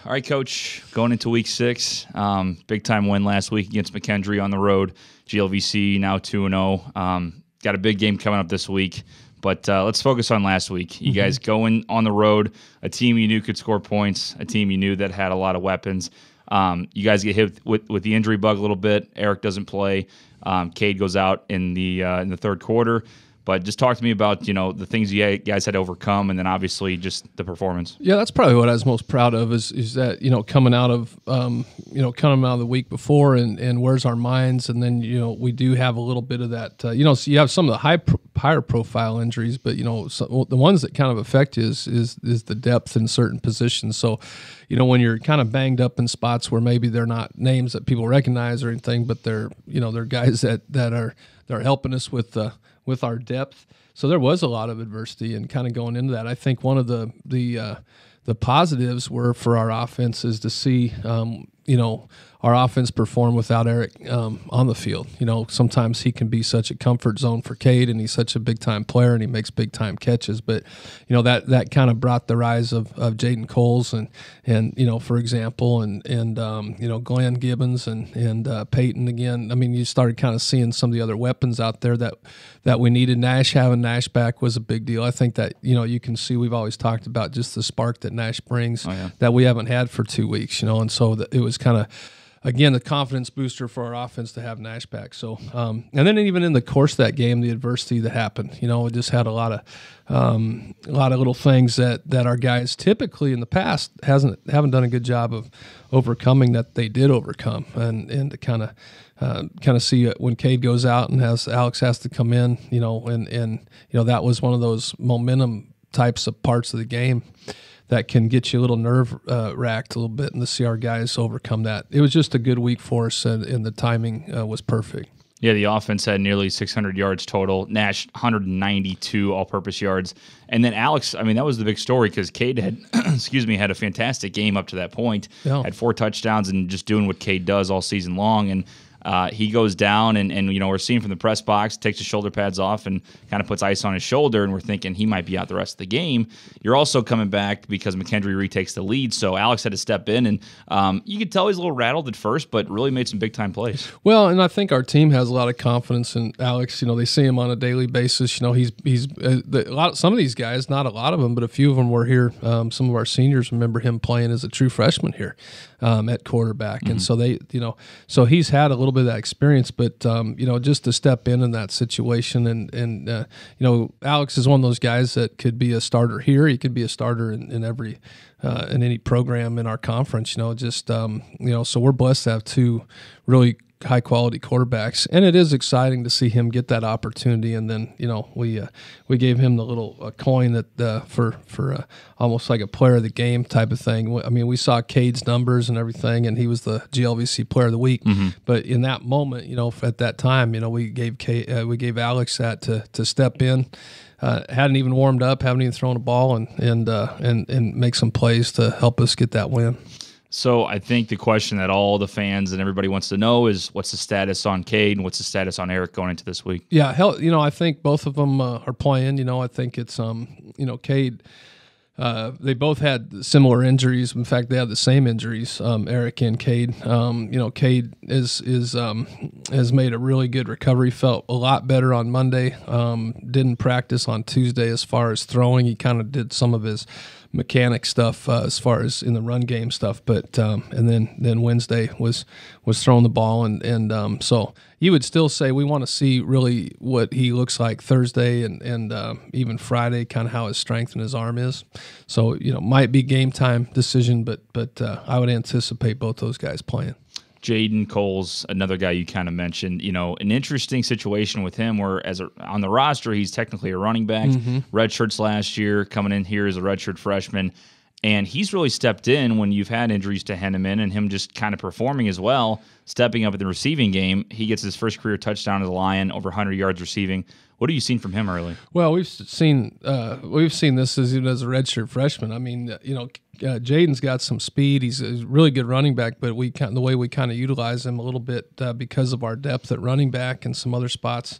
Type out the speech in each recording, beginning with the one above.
All right, Coach, going into week 6, big-time win last week against McKendree on the road. GLVC now 2-0. Got a big game coming up this week, but let's focus on last week. You guys going on the road, a team you knew could score points, a team you knew that had a lot of weapons. You guys get hit with the injury bug a little bit. Eric doesn't play. Cade goes out in the third quarter. But just talk to me about, the things you guys had to overcome, and then obviously just the performance. Yeah, that's probably what I was most proud of is that, coming out of the week before and where's our minds, and then, we do have a little bit of that, so you have some of the higher profile injuries, but, the ones that kind of affect you is the depth in certain positions. So, when you're kind of banged up in spots where maybe they're not names that people recognize or anything, but they're guys that are helping us with our depth. So there was a lot of adversity, and kind of going into that, I think one of the positives were for our offense is to see, our offense perform without Eric on the field. Sometimes he can be such a comfort zone for Cade, and he's such a big-time player, and he makes big-time catches. But, that kind of brought the rise of Jaden Coles and for example, and Glenn Gibbons and Peyton again. I mean, you started kind of seeing some of the other weapons out there that we needed. Having Nash back was a big deal. I think that, you can see we've always talked about just the spark that Nash brings that we haven't had for 2 weeks, and so it was kind of, again, the confidence booster for our offense to have Nash back. So, and then even in the course of that game, the adversity that happened, it just had a lot of little things that our guys typically in the past haven't done a good job of overcoming that they did overcome, and to kind of see it when Cade goes out and Alex has to come in, and that was one of those momentum types of parts of the game that can get you a little nerve racked a little bit, and to see our guys overcome that. It was just a good week for us, and the timing was perfect. Yeah, the offense had nearly 600 yards total. Nash, 192 all-purpose yards. And then Alex, I mean, that was the big story because Cade had, had a fantastic game up to that point. Yeah. Had 4 touchdowns and just doing what Cade does all season long. And he goes down, and we're seeing from the press box, takes his shoulder pads off and kind of puts ice on his shoulder, and we're thinking he might be out the rest of the game. You're also coming back because McKendree retakes the lead, so Alex had to step in, and you could tell he's a little rattled at first, but really made some big-time plays. Well, and I think our team has a lot of confidence in Alex. They see him on a daily basis. He's some of these guys, not a lot of them, but a few of them were here. Some of our seniors remember him playing as a true freshman here at quarterback, and so so he's had a little bit of that experience, but just to step in that situation, and Alex is one of those guys that could be a starter here. He could be a starter in every in any program in our conference. So we're blessed to have 2 really high quality quarterbacks, and it is exciting to see him get that opportunity. And then we gave him the little coin that for almost like a player of the game type of thing. I mean, we saw Cade's numbers and everything, and he was the GLVC player of the week. But in that moment, at that time, we gave Alex that to step in. Hadn't even warmed up, haven't even thrown a ball, and make some plays to help us get that win. So I think the question that all the fans and everybody wants to know is, what's the status on Cade and what's the status on Eric going into this week? Yeah, I think both of them are playing. I think it's Cade. They both had similar injuries. In fact, they had the same injuries, Eric and Cade. Cade has made a really good recovery. Felt a lot better on Monday. Didn't practice on Tuesday as far as throwing. He kind of did some of his mechanic stuff as far as in the run game stuff, but and then Wednesday was throwing the ball, and so you would still say we want to see really what he looks like Thursday and even Friday, kind of how his strength and his arm is. So might be game time decision, but I would anticipate both those guys playing. Jaden Coles, another guy you kind of mentioned, an interesting situation with him where on the roster, he's technically a running back, redshirts last year, coming in here as a redshirt freshman, and he's really stepped in when you've had injuries to Henneman and him just kind of performing as well, stepping up in the receiving game. He gets his first career touchdown as a Lion, over 100 yards receiving. What have you seen from him early? Well, we've seen this as a redshirt freshman. I mean, Jaden's got some speed. He's a really good running back, but the way we kind of utilize him a little bit because of our depth at running back and some other spots.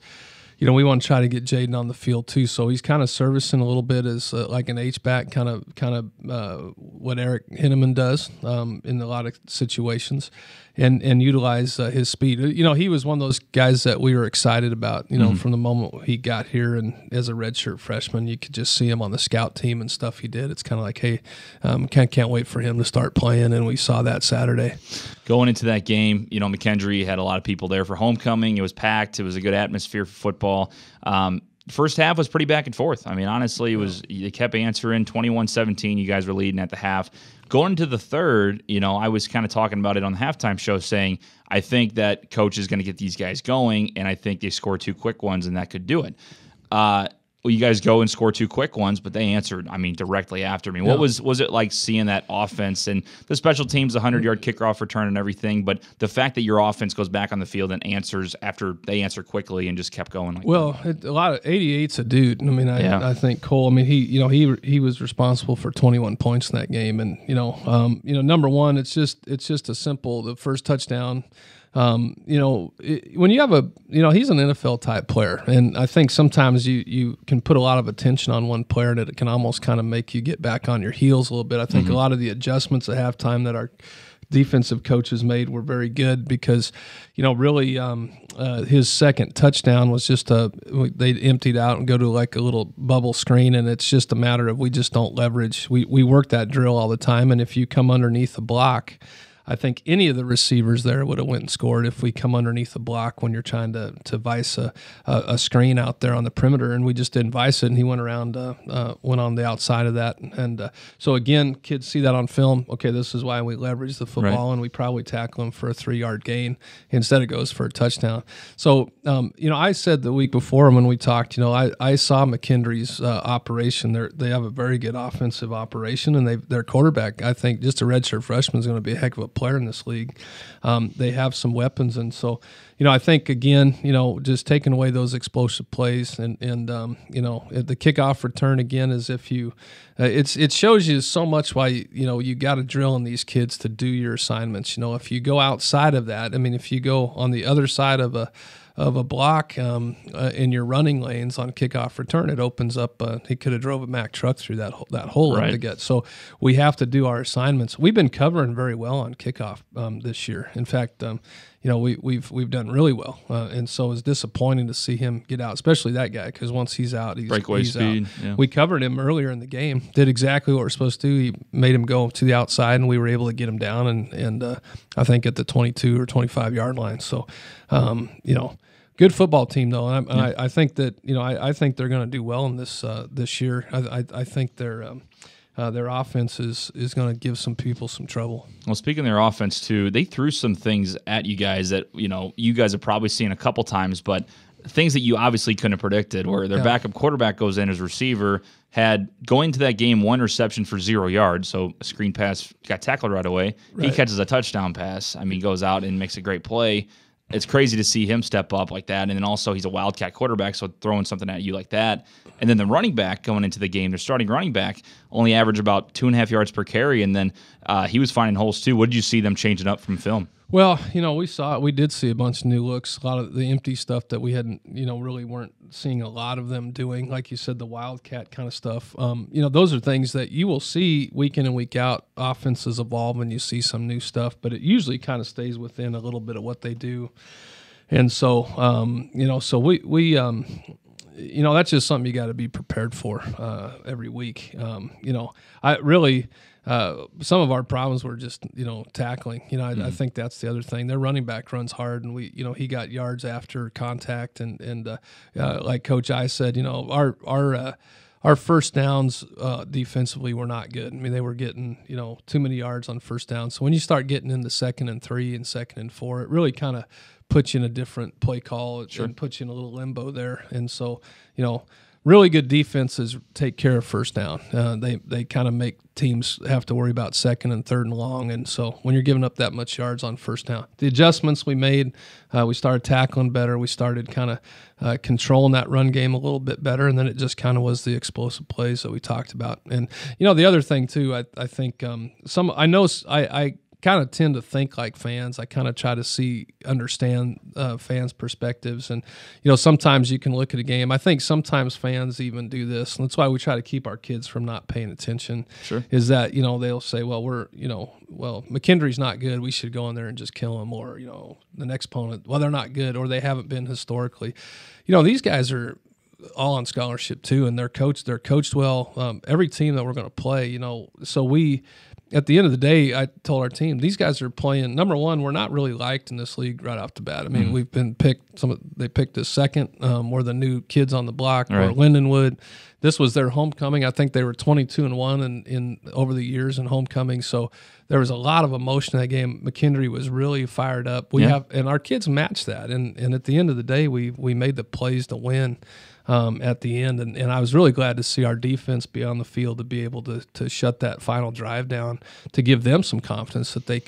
we want to try to get Jaden on the field too. So he's kind of servicing a little bit as like an H-back, kind of what Eric Hinneman does in a lot of situations, and utilize his speed. He was one of those guys that we were excited about, from the moment he got here, and as a redshirt freshman, you could just see him on the scout team and stuff he did. It's kind of like, hey, can't wait for him to start playing, and we saw that Saturday. Going into that game, McKendree had a lot of people there for homecoming. It was packed. It was a good atmosphere for football. First half was pretty back and forth. I mean, honestly, they kept answering 21-17. You guys were leading at the half. Going into the third, I was kind of talking about it on the halftime show, saying I think that coach is going to get these guys going, and I think they score 2 quick ones, and that could do it. You guys go and score 2 quick ones, but they answered, directly after me. Yeah. What was it like seeing that offense and the special teams, the 100-yard kickoff return and everything, but the fact that your offense goes back on the field and answers after they answer quickly and just kept going? A lot of 88's a dude. I think Cole. He was responsible for 21 points in that game, and number one, it's just a simple the first touchdown. When you have he's an NFL type player, and I think sometimes you can put a lot of attention on one player, and it can almost kind of make you get back on your heels a little bit. I think a lot of the adjustments at halftime that our defensive coaches made were very good, because really his second touchdown was just they emptied out and go to like a little bubble screen, and it's just a matter of we just don't leverage. We work that drill all the time, and if you come underneath the block, I think any of the receivers there would have went and scored if we come underneath the block when you're trying to vice a screen out there on the perimeter, and we just didn't vice it, and he went around, went on the outside of that. And so, again, kids see that on film. Okay, this is why we leverage the football, right, and we probably tackle him for a 3-yard gain. Instead, it goes for a touchdown. So, I said the week before when we talked, I saw McKendree's operation. They have a very good offensive operation, and their quarterback, I think, just a redshirt freshman, is going to be a heck of a player in this league. They have some weapons, and so I think again, just taking away those explosive plays and the kickoff return again is if you, it shows you so much why you got to drill in these kids to do your assignments. If you go outside of that, if you go on the other side of a block in your running lanes on kickoff return, it opens up. He could have drove a Mack truck through that hole right to get. So we have to do our assignments. We've been covering very well on kickoff this year. In fact, we've done really well, and so it's disappointing to see him get out, especially that guy, because once he's out, he's speed. Out. Yeah. We covered him earlier in the game, did exactly what we're supposed to do. He made him go to the outside, and we were able to get him down, and I think at the 22 or 25-yard line. So, good football team though, and I think that I think they're going to do well in this year. I think their offense is going to give some people some trouble. Well, speaking of their offense too, they threw some things at you guys that you guys have probably seen a couple times, but things that you obviously couldn't have predicted. Where their backup quarterback goes in as receiver, had going into that game 1 reception for 0 yards, so a screen pass, got tackled right away. Right. He catches a touchdown pass. Goes out and makes a great play. It's crazy to see him step up like that. And then also he's a Wildcat quarterback, so throwing something at you like that. And then the running back going into the game, their starting running back, only averaged about 2.5 yards per carry. And then he was finding holes too. What did you see them changing up from film? Well, we did see a bunch of new looks, a lot of the empty stuff that we hadn't, really weren't seeing a lot of them doing. Like you said, the Wildcat kind of stuff. Those are things that you will see week in and week out. Offenses evolve and you see some new stuff, but it usually kind of stays within a little bit of what they do. And so, so we that's just something you got to be prepared for every week. I really. Some of our problems were just, tackling. I think that's the other thing. Their running back runs hard, and he got yards after contact, and like Coach I said, our first downs defensively were not good. They were getting too many yards on first down. So when you start getting into 2nd and 3 and 2nd and 4, it really kind of puts you in a different play call. Sure. And puts you in a little limbo there. And so really good defenses take care of first down. They kind of make teams have to worry about 2nd and 3rd and long. And so when you're giving up that much yards on first down, the adjustments we made, we started tackling better. We started kind of controlling that run game a little bit better. And then it just kind of was the explosive plays that we talked about. And, the other thing too, I think I kind of tend to think like fans. I kind of try to understand fans' perspectives. And, sometimes you can look at a game. I think sometimes fans even do this. And that's why we try to keep our kids from not paying attention. Sure. Is that, they'll say, well, McKendree's not good. We should go in there and just kill him. Or, the next opponent, well, they're not good, or they haven't been historically. These guys are all on scholarship too, and they're coached well. Every team that we're going to play, so we, at the end of the day, I told our team, these guys are playing. Number one, we're not really liked in this league right off the bat. I mean, we've been picked. They picked us second. We're the new kids on the block. Right. Or Lindenwood. This was their homecoming. I think they were 22-1 in over the years in homecoming. So there was a lot of emotion in that game. McKendree was really fired up. And our kids matched that. And at the end of the day, we made the plays to win. At the end, and I was really glad to see our defense be on the field to be able to shut that final drive down, to give them some confidence that they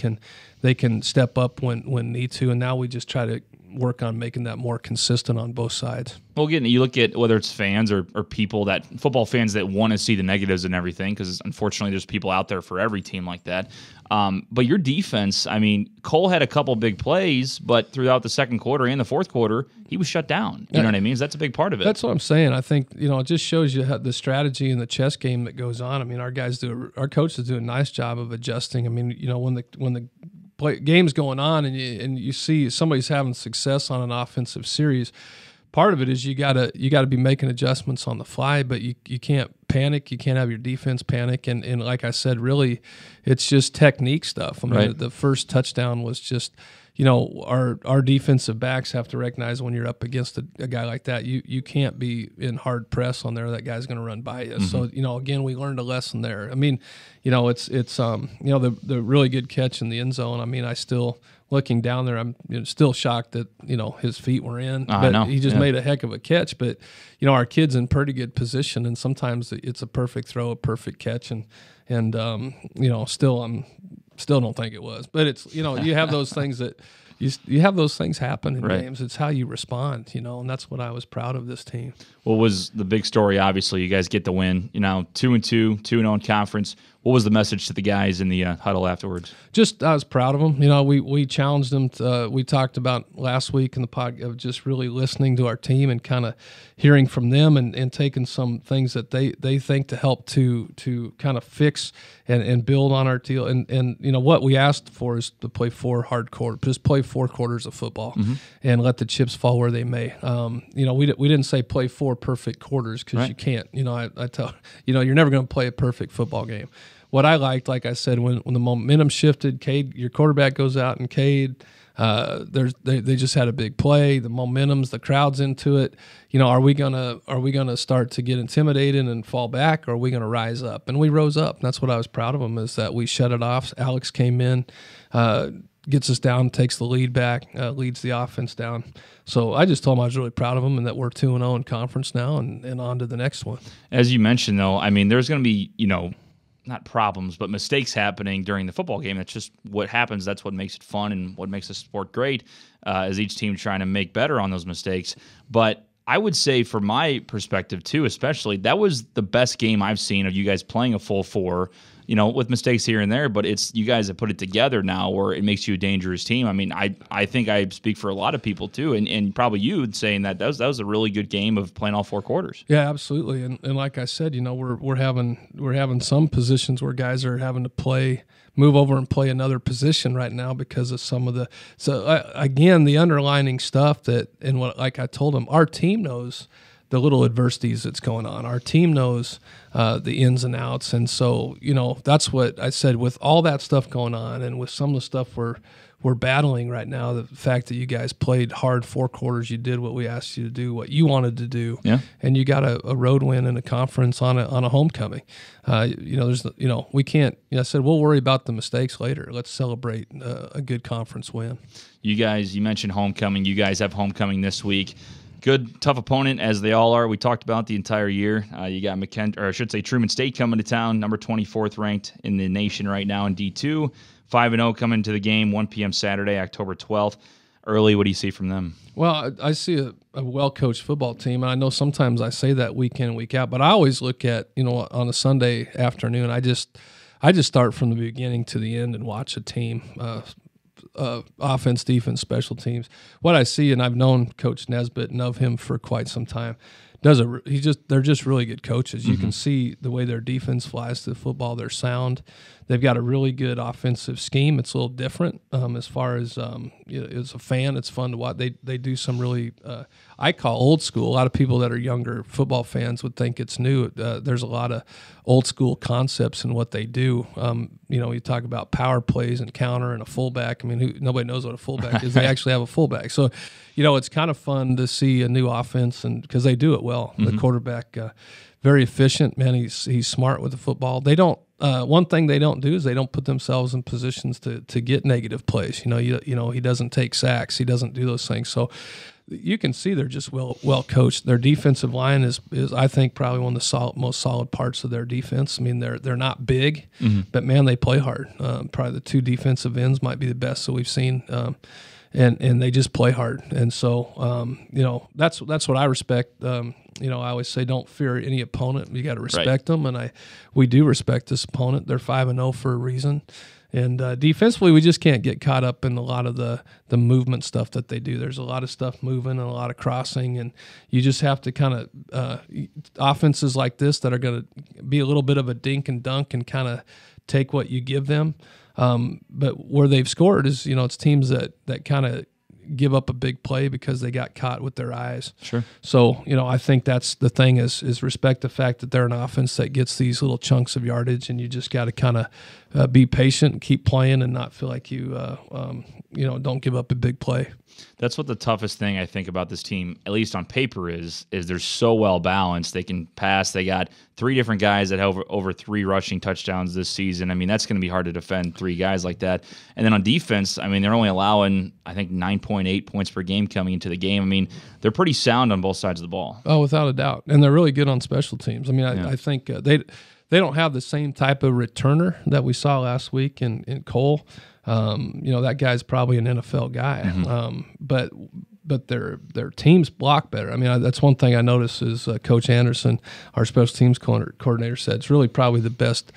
can step up when need to. And now we just try to work on making that more consistent on both sides. Well, again, you look at whether it's fans or people football fans that want to see the negatives and everything, because unfortunately there's people out there for every team like that. But your defense, I mean, Cole had a couple big plays, but throughout the second quarter and the fourth quarter, he was shut down. You know what I mean? That's a big part of it. That's what I'm saying. I think, it just shows you how the strategy and the chess game that goes on. I mean, our coaches do a nice job of adjusting. I mean, when the game's going on and you see somebody's having success on an offensive series, part of it is you gotta be making adjustments on the fly, but you can't panic. You can't have your defense panic. And like I said, really, it's just technique stuff. I mean, right. The first touchdown was just, our defensive backs have to recognize when you're up against a guy like that, you can't be in hard press on there. That guy's going to run by you. Mm-hmm. So, again, we learned a lesson there. I mean, it's the really good catch in the end zone. I mean, I still, looking down there, I'm still shocked that, his feet were in. But he just made a heck of a catch. But, our kid's in pretty good position, and sometimes it's a perfect throw, a perfect catch, and still don't think it was. But it's, you have those things that you have those things happen in games. It's how you respond, and that's what I was proud of this team. What was the big story? Obviously, you guys get the win. 2-2, 2-0 in conference. What was the message to the guys in the huddle afterwards? Just I was proud of them. We challenged them. We talked about last week in the pod of just really listening to our team and kind of hearing from them and taking some things that they think to help to kind of fix and build on our deal. And what we asked for is to play 4 hard quarters. Just play 4 quarters of football and let the chips fall where they may. We didn't say play 4 perfect quarters, because you can't. I tell you're never going to play a perfect football game. What I liked, like I said, when the momentum shifted, Cade, your quarterback goes out, and Cade, they just had a big play. The momentum's, the crowd's into it. Are we gonna start to get intimidated and fall back, or are we gonna rise up? And we rose up. And that's what I was proud of them, is that we shut it off. Alex came in, gets us down, takes the lead back, leads the offense down. So I just told him I was really proud of him, and that we're 2-0 in conference now, and on to the next one. As you mentioned, though, I mean, there's going to be, not problems, but mistakes happening during the football game. That's just what happens. That's what makes it fun and what makes the sport great, is each team trying to make better on those mistakes. But I would say, from my perspective, too, especially, that was the best game I've seen of you guys playing a full 4, with mistakes here and there, but it's you guys have put it together now where it makes you a dangerous team. I mean, I think I speak for a lot of people, too, and probably you saying that was a really good game of playing all 4 quarters. Yeah, absolutely. And like I said, we're having some positions where guys are having to move over and play another position right now because of some of the – again, the underlining stuff like I told them, our team knows – the little adversities that's going on. Our team knows the ins and outs. And so, that's what I said, with all that stuff going on and with some of the stuff we're battling right now, the fact that you guys played hard 4 quarters, you did what we asked you to do, what you wanted to do, and you got a road win in a conference on a homecoming. We can't, I said, we'll worry about the mistakes later. Let's celebrate a good conference win. You mentioned homecoming. You guys have homecoming this week. Good, tough opponent, as they all are. We talked about the entire year. You got Truman State coming to town, number 24th ranked in the nation right now in D2. 5-0 coming to the game, 1 p.m. Saturday, October 12th. Early, what do you see from them? Well, I see a well-coached football team, and I know sometimes I say that week in and week out, but I always look at, on a Sunday afternoon, I just start from the beginning to the end and watch a team. Offense, defense, special teams. What I see, and I've known Coach Nesbitt and of him for quite some time, they're just really good coaches. You can see the way their defense flies to the football. They're sound. They've got a really good offensive scheme. It's a little different as far as as a fan. It's fun to watch. They do some really I call old school. A lot of people that are younger football fans would think it's new. There's a lot of old school concepts in what they do. You talk about power plays and counter and a fullback. I mean, nobody knows what a fullback is. They actually have a fullback. So, it's kind of fun to see a new offense, and because they do it well. The quarterback, very efficient, man. He's smart with the football. They don't. One thing they don't do is they don't put themselves in positions to get negative plays. He doesn't take sacks. He doesn't do those things. So you can see they're just well coached. Their defensive line is I think probably one of the most solid parts of their defense. I mean, they're not big, but man, they play hard. Probably the two defensive ends might be the best that we've seen. And they just play hard. And so, that's what I respect. I always say don't fear any opponent. You got to respect them, and we do respect this opponent. They're 5-0 for a reason. And defensively, we just can't get caught up in a lot of the movement stuff that they do. There's a lot of stuff moving and a lot of crossing, and you just have to kind of offenses like this that are going to be a little bit of a dink and dunk and kind of take what you give them. But where they've scored is, it's teams that kind of give up a big play because they got caught with their eyes. Sure. So, I think that's the thing is respect the fact that they're an offense that gets these little chunks of yardage, and you just got to kind of be patient and keep playing and not feel like you don't give up a big play. That's what the toughest thing I think about this team, at least on paper, is they're so well balanced. They can pass. They got 3 different guys that have over 3 rushing touchdowns this season. I mean, that's going to be hard to defend 3 guys like that. And then on defense, I mean, they're only allowing, I think, 9.8 points per game coming into the game. I mean, they're pretty sound on both sides of the ball. Oh, without a doubt. And they're really good on special teams. I mean, I think they don't have the same type of returner that we saw last week in Cole. That guy's probably an NFL guy, but their teams block better. I mean, that's one thing I noticed is Coach Anderson, our special teams coordinator, said it's really probably the best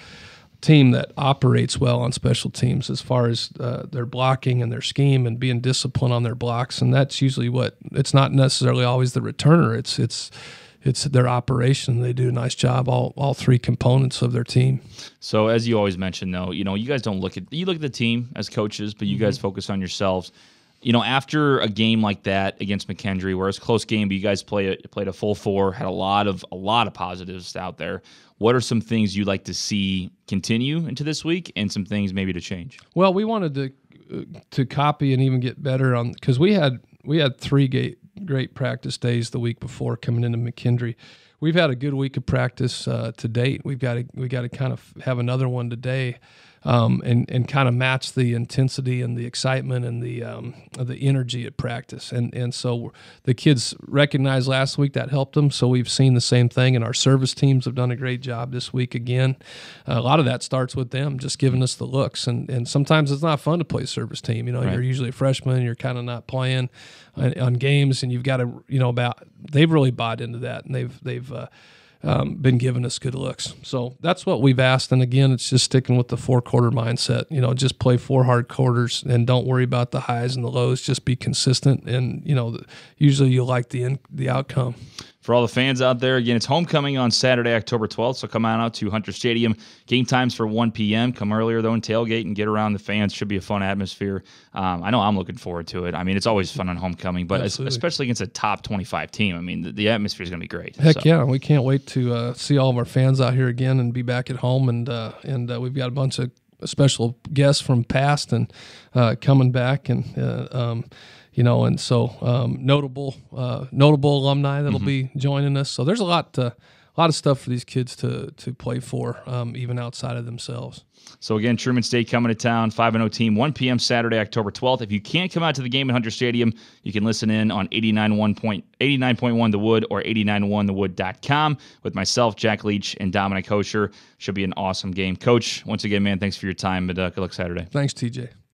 team that operates well on special teams as far as their blocking and their scheme and being disciplined on their blocks. And that's usually it's not necessarily always the returner. It's their operation. They do a nice job, all 3 components of their team. So as you always mention, though, you guys don't look at the team as coaches, but you guys focus on yourselves. After a game like that against McKendree, where it's a close game, but you guys played a full 4, had a lot of positives out there. What are some things you'd like to see continue into this week, and some things maybe to change? Well, we wanted to copy and even get better on, because we had 3 great practice days the week before coming into McKendree. We've had a good week of practice to date. We got to kind of have another one today, and kind of match the intensity and the excitement and the energy at practice. And so the kids recognized last week that helped them. So we've seen the same thing, and our service teams have done a great job this week again. A lot of that starts with them just giving us the looks, and sometimes it's not fun to play service team. Right. You're usually a freshman, you're kind of not playing on games, and you've got to they've really bought into that, and they've been giving us good looks. So that's what we've asked. And again, it's just sticking with the 4-quarter mindset. Just play 4 hard quarters and don't worry about the highs and the lows. Just be consistent, and usually you'll like the outcome. For all the fans out there, again, it's homecoming on Saturday, October 12th, so come on out to Hunter Stadium. Game times for 1 p.m. Come earlier, though, and tailgate and get around the fans. Should be a fun atmosphere. I know I'm looking forward to it. I mean, it's always fun on homecoming, but especially against a top 25 team. I mean, the atmosphere is going to be great. Heck yeah. We can't wait to see all of our fans out here again and be back at home, and we've got a bunch of special guests from past and coming back, and and so notable alumni that'll be joining us. So there's a lot of stuff for these kids to play for, even outside of themselves. So again, Truman State coming to town, 5-0 team, 1 p.m. Saturday, October 12th. If you can't come out to the game at Hunter Stadium, you can listen in on 89.1 The Wood or 89.1thewood.com with myself, Jack Leach, and Dominic Hosher. Should be an awesome game. Coach, once again, man, thanks for your time, but good luck Saturday. Thanks, TJ.